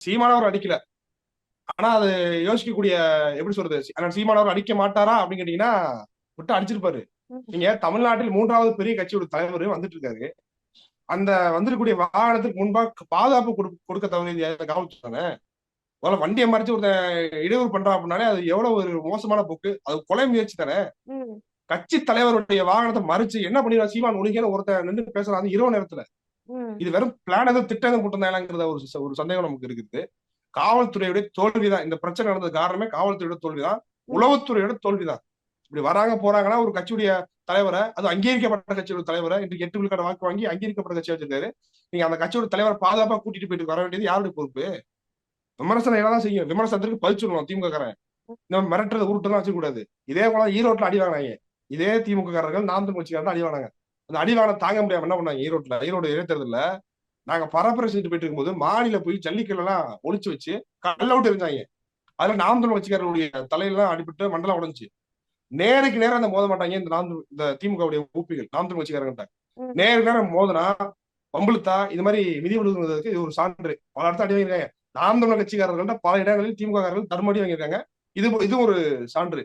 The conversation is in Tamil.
சீமானவர் அடிக்கல. ஆனா அது யோசிக்கக்கூடிய, எப்படி சொல்றது, ஆனா சீமானவர் அடிக்க மாட்டாரா அப்படின்னு கேட்டீங்கன்னா விட்டு அடிச்சிருப்பாரு. ம். நீங்க தமிழ்நாட்டில் 3வது பெரிய கட்சியோட தலைவர் வந்துட்டு இருக்காரு. அந்த வந்திருக்கக்கூடிய வாகனத்துக்கு முன்பா பாதுகாப்பு கொடுக்க தவறியது காவல்துறை தானே. முதல்ல வண்டியை மறைச்சு ஒருத்தன் இடையூறு பண்றான் அப்படின்னாலே அது எவ்வளவு ஒரு மோசமான போக்கு, அது கொலை முயற்சி தானே. ம். கட்சி தலைவருடைய வாகனத்தை மறிச்சு என்ன பண்ணிடுவான் சீமான் உனக்கேன்னு ஒருத்தன் நின்று பேசுறான் அது இரவு நேரத்துல. ம். இது வெறும் பிளான் எதுவும் திட்டம் எதுவும் போட்டிருந்தாங்கிறத ஒரு சந்தேகம் நமக்கு இருக்குது. காவல்துறையுடைய தோல்விதான் இந்த பிரச்சனை நடந்தது காரணமே, காவல்துறையோட தோல்விதான், ம். உளவுத்துறையோட தோல்விதான். இப்படி வராங்க போறாங்கன்னா ஒரு கட்சியுடைய தலைவரை, அது அங்கீகரிக்கப்பட்ட கட்சியோட தலைவரை இன்றைக்கு 8 விழுக்காடு வாக்கு வாங்கி அங்கீகரிக்கப்பட்ட கட்சியா வச்சிருக்காரு. நீங்க அந்த கட்சியோட தலைவரை பாதுகாப்பா கூட்டிட்டு போயிட்டு வர வேண்டியது யாருடைய பொறுப்பு? விமர்சனம் என்னதான் செய்யும், விமர்சனத்திற்கு பதில் சொல்லணும் திமுக காரன். இந்த மிரட்டுறது உருட்டுலாம் வச்சுக்க கூடாது. இதே போல ஈரோட்ல அடி வாங்கினாங்க. இதே திமுக காரர்கள் நாம் தமிழ் கட்சிக்காரர்கள் அடி வாங்கினாங்க. அந்த அடி வாங்கின தாங்க முடியாம என்ன பண்ணாங்க, ஈரோடு இடைத்தேர்தல்ல நாங்க பரப்புரை செஞ்சுட்டு போயிட்டு இருக்கும்போது மாநில போய் ஜல்லிக்கட்டு எல்லாம் ஒளிச்சு வச்சு கல் அவுட் இருந்தாங்க. அதுல நாம் தமிழ் கட்சிக்காரர்களுடைய தலையெல்லாம் அடிபட்டு மண்டலம் உடைஞ்சு. நேருக்கு நேரம் அந்த மோத மாட்டாங்க இந்த திமுகவுடைய ஊப்பிகள் நாம் தமிழ் கட்சிக்காரங்க ம். நேருக்கு நேரம் மோதனா பம்புழுத்தா இது மாதிரி மிதி விழுங்குவதற்கு இது ஒரு சான்று. பல இடத்துல அடி வாங்கியிருக்காங்க. நாம் தமிழர் கட்சிக்காரர்கள்ட்ட பல இடங்களில் திமுக காரர்கள் தர்மடி வாங்கியிருக்காங்க. இது இது ஒரு சான்று.